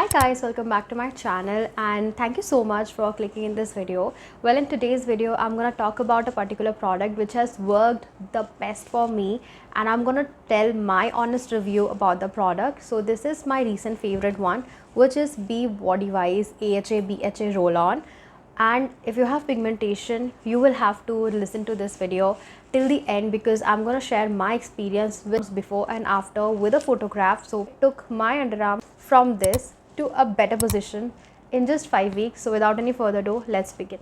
Hi guys, welcome back to my channel and thank you so much for clicking in this video. Well, in today's video I'm gonna talk about a particular product which has worked the best for me, and I'm gonna tell my honest review about the product. So this is my recent favorite one, which is Be Body Wise AHA BHA Roll-On. And if you have pigmentation, you will have to listen to this video till the end because I'm going to share my experience with before and after with a photograph. So I took my underarm from this to a better position in just 5 weeks. So without any further ado, let's begin.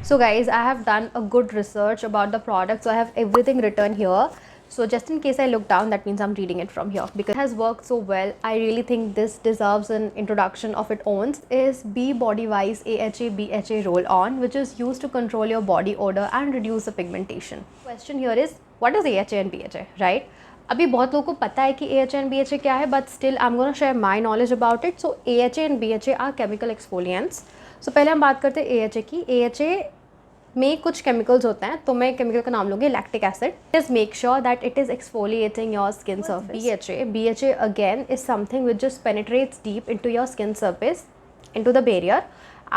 So guys, I have done a good research about the product, so I have everything written here. So just in case I look down, that means I'm reading it from here because it has worked so well. I really think this deserves an introduction of its own. Is Be Body Wise AHA BHA Roll-On, which is used to control your body odor and reduce the pigmentation. Question here is, what is AHA and BHA, right? अभी बहुत लोगों को पता है कि AHA and BHA क्या है, but still I'm gonna share my knowledge about it. So AHA and BHA are chemical exfoliants. So पहले हम बात करते हैं AHA की. AHA में कुछ केमिकल्स होते हैं, तो मैं केमिकल का नाम लूँगी lactic acid. Is make sure that it is exfoliating your skin surface. BHA again is something which just penetrates deep into your skin surface, into the barrier,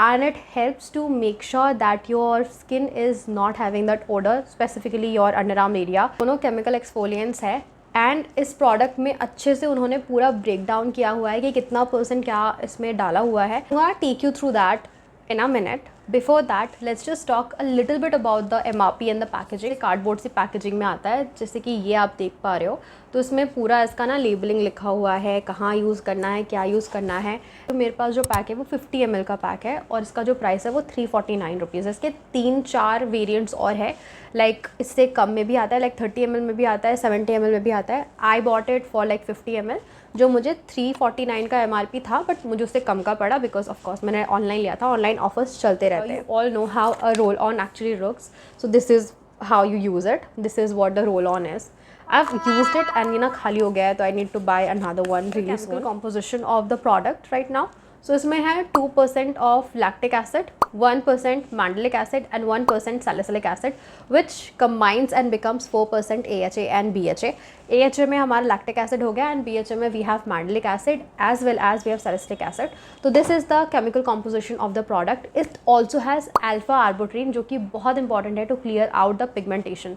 and it helps to make sure that your skin is not having that odor, specifically your underarm area. दोनों chemical exfoliants है, and इस product में अच्छे से उन्होंने पूरा break down किया हुआ है कि कितना परसेंट क्या इसमें डाला हुआ है. I want take you through that in a minute. Before that, let's just talk a little bit about the MRP and the packaging. Cardboard से पैकेजिंग में आता है, जैसे कि ये आप देख पा रहे हो. तो इसमें पूरा इसका ना लेबलिंग लिखा हुआ है, कहाँ यूज़ करना है, क्या यूज़ करना है. तो मेरे पास जो पैक है वो 50 ml का पैक है और इसका जो प्राइस है वो 349 रुपीज़ है. इसके 3-4 वेरिएंट्स और है, लाइक इससे कम में भी आता है, लाइक 30 ml में भी आता है, 70 ml में भी आता है. I bought it for like 50 ml, जो मुझे 349 का MRP था, बट मुझे उससे कम का पड़ा बिकॉज ऑफकोर्स मैंने ऑनलाइन लिया था. ऑनलाइन ऑफर्स चलते रहते हैं. All know how a roll on actually looks, so this is how you use it. This is what the roll on is. I have used it and ये ना खाली हो गया है, तो I need to buy another one really soon. Composition of the product right now. So इसमें है 2% of lactic acid, 1% mandelic acid and 1% salicylic acid, which combines and becomes 4% AHA and BHA. AHA में हमारा lactic acid हो गया and BHA में we have mandelic acid as well as we have salicylic acid. तो this is the chemical composition of the product. It also has alpha arbutin, जो कि बहुत important है to clear out the pigmentation.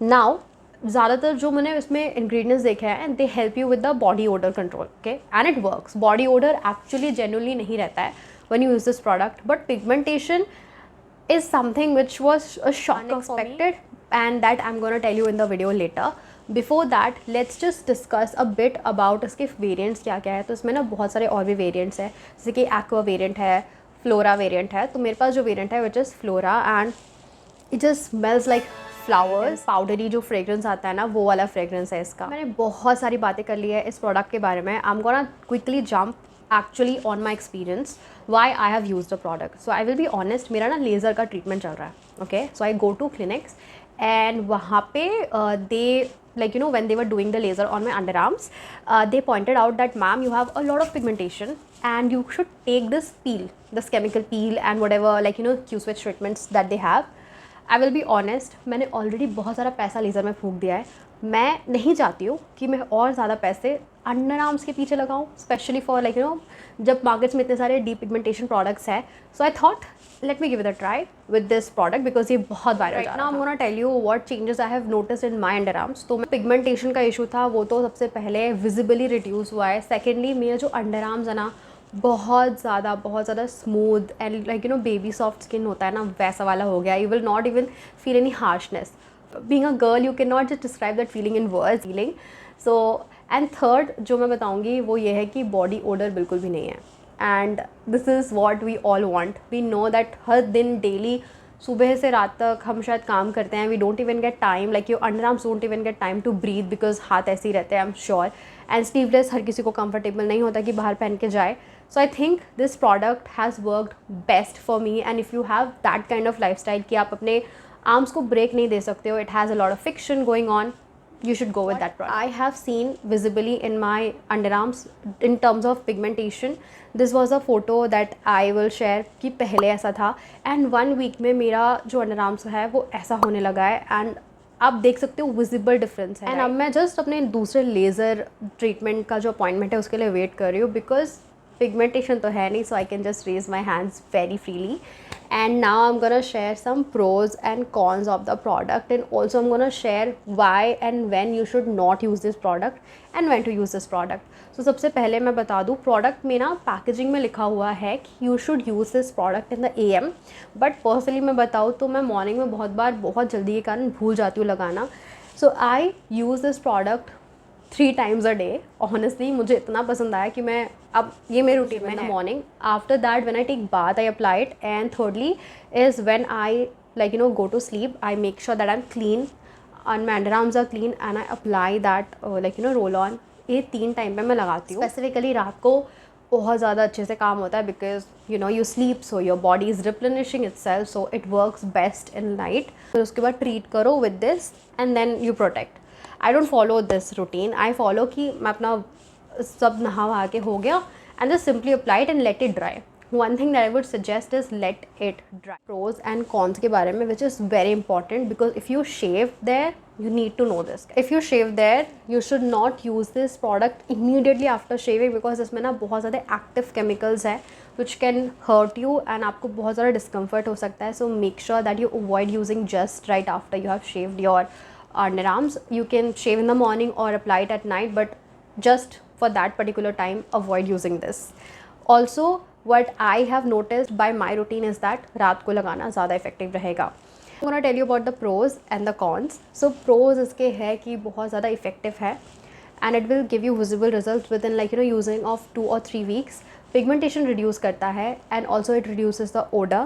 Now ज़्यादातर जो मैंने इसमें ingredients देखे हैं, and they help you with the body odour control. Okay, and it works. Body odour actually genuinely नहीं रहता है when you use this product, but pigmentation is something which was a shock unexpected, and that I'm going to tell you in the video later. Before that, let's just discuss a bit about इसके variants क्या क्या है. तो इसमें ना बहुत सारे और भी वेरिएंट्स हैं, जैसे कि एक्वा वेरिएंट है, फ्लोरा वेरिएंट है. तो मेरे पास जो वेरिएंट है which is flora, and it just smells like flowers. Powdery जो फ्रेग्रेंस आता है ना, वो वाला फ्रेग्रेंस है इसका. मैंने बहुत सारी बातें कर ली है इस प्रोडक्ट के बारे में. आई am gonna quickly jump actually on my experience why I have used the product. So I will be honest, मेरा ना लेज़र का ट्रीटमेंट चल रहा है. Okay, so I go to clinics and वहाँ पे they, like you know, when they were doing the laser on my underarms, they pointed out that ma'am, you have a lot of pigmentation and you should take this peel, this chemical peel and whatever, like you know, Q-switch treatments that they have. I will be honest, मैंने already बहुत सारा पैसा laser में फूंक दिया है. मैं नहीं चाहती हूँ कि मैं और ज़्यादा पैसे अंडर आर्म्स के पीछे लगाऊँ, specially for like you know, जब मार्केट्स में इतने सारे डीप पिगमेंटेशन प्रोडक्ट्स हैं. So I thought let me give it a try with this product because ये बहुत वायरल है. Now I am gonna tell you what changes I have noticed in my under arms. तो pigmentation का issue था, वो तो सबसे पहले विजिबली रिड्यूस हुआ है. सेकेंडली, मेरा जो अंडर आर्म्स है ना, बहुत ज़्यादा smooth and like you no baby soft skin होता है ना, वैसा वाला हो गया. You will not even feel any harshness. Being a girl, you can not just describe that feeling in words. Feeling. So and third जो मैं बताऊँगी वो ये है कि बॉडी ओडर बिल्कुल भी नहीं है. And this is what we all want. We know that हर दिन डेली सुबह से रात तक हम शायद काम करते हैं. We don't even get time, like your under arms don't even get time to breathe because हाथ ऐसे ही रहते हैं, I am sure. And sleeveless हर किसी को कंफर्टेबल नहीं होता कि बाहर पहन के जाए. So I think this product has worked best for me. And if you have that kind of lifestyle कि आप अपने आर्म्स को ब्रेक नहीं दे सकते हो, it has a lot of fiction going on, you should go with that product. I have seen visibly in my underarms in terms of pigmentation. This was a photo that I will share कि पहले ऐसा था, and 1 week में मेरा जो underarms है वो ऐसा होने लगा है. and आप देख सकते हो विजिबल डिफरेंस है. एंड अब मैं जस्ट अपने दूसरे लेज़र ट्रीटमेंट का जो अपॉइंटमेंट है उसके लिए वेट कर रही हूँ, बिकॉज पिगमेंटेशन तो है नहीं, so I can just raise my hands very freely. And now I'm gonna share some pros and cons of the product, and also I'm gonna share why and when you should not use this product and when to use this product. So सबसे पहले मैं बता दूँ, product में ना packaging में लिखा हुआ है कि you should use this product in the AM, but personally मैं बताऊँ तो मैं मॉर्निंग में बहुत जल्दी के कारण भूल जाती हूँ लगाना. So I use this product 3 times a day. Honestly मुझे इतना पसंद आया कि मैं अब ये मेरी रूटीन में है. Morning after that when I take bath I apply it, and thirdly is when I go to sleep I make sure that I am clean and my underarms are clean and I apply that roll on. ये 3 time पे मैं लगाती हूँ. Specifically रात को बहुत ज़्यादा अच्छे से काम होता है because you sleep, so your body is replenishing itself, so it works best in night. फिर उसके बाद ट्रीट करो with this and then you protect. I don't follow this routine. I follow कि मैं अपना सब नहा वहा के हो गया and just simply apply it and let it dry. One thing that I would suggest is let it dry. Pros and cons के बारे में which is very important because if you shave there you need to know this. If you shave there, you should not use this product immediately after shaving because इसमें ना बहुत ज़्यादा active chemicals है which can hurt you and आपको बहुत ज़्यादा discomfort हो सकता है. So make sure that you avoid using just right after you have shaved your underarms. You can shave in the morning or apply it at night, but just for that particular time avoid using this. Also what I have noticed by my routine is that रात को लगाना ज़्यादा effective रहेगा. I'm gonna tell you about the pros and the cons. So pros इसके है कि बहुत ज़्यादा effective है and it will give you visible results within using of 2 or 3 weeks. Pigmentation reduce करता है and also it reduces the odor,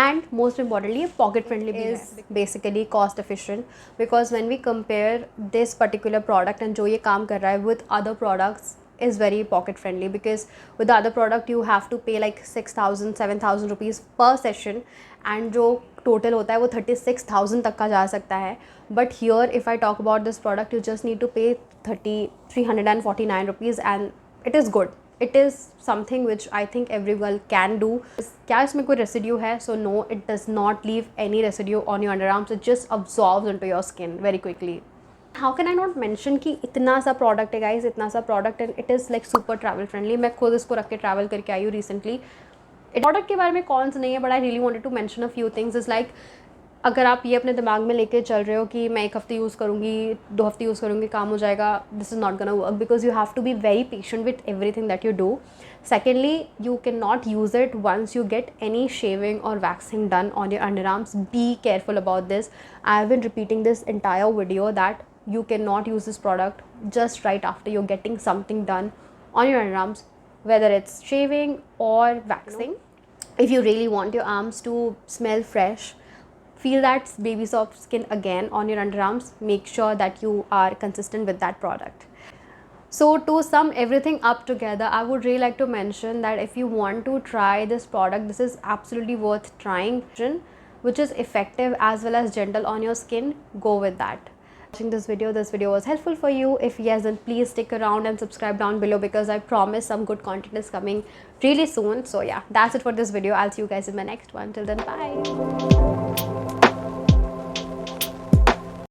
and most importantly pocket friendly is basically cost efficient because when we compare this particular product and जो ये काम कर रहा है with other products is very pocket friendly because with the other product you have to pay like 6,000-7,000 rupees per session and जो total होता है वो 36,000 तक का जा सकता है. But here if I talk about this product you just need to pay 349 rupees and it is good. It is something which I think every girl can do. क्या इसमें कोई residue है? So no, it does not leave any residue on your underarms. It just absorbs into your skin very quickly. How can I not mention कि इतना सा product है guys, इतना सा product and it is like super travel friendly. मैं खुद इसको रख के ट्रैवल करके आई हूँ रिसेंटली. प्रोडक्ट के बारे में कौन सा नहीं है but I really wanted to mention a few things. Is like अगर आप ये अपने दिमाग में लेके चल रहे हो कि मैं 1 हफ्ते यूज़ करूँगी, 2 हफ्ते यूज़ करूँगी, काम हो जाएगा, this is not gonna work because you have to be very patient with everything that you do. Secondly, you cannot use it once you get any shaving or waxing done on your underarms. Be careful about this. I have been repeating this entire video that you cannot use this product just right after you're getting something done on your underarms, whether it's shaving or waxing. If you really want your arms to smell fresh, feel that baby soft skin again on your underarms, make sure that you are consistent with that product. So to sum everything up together, I would really like to mention that if you want to try this product, this is absolutely worth trying, which is effective as well as gentle on your skin. Go with that. Watching this video was helpful for you. If yes, then please stick around and subscribe down below because I promise some good content is coming really soon. So yeah, that's it for this video. I'll see you guys in my next one. Till then, bye.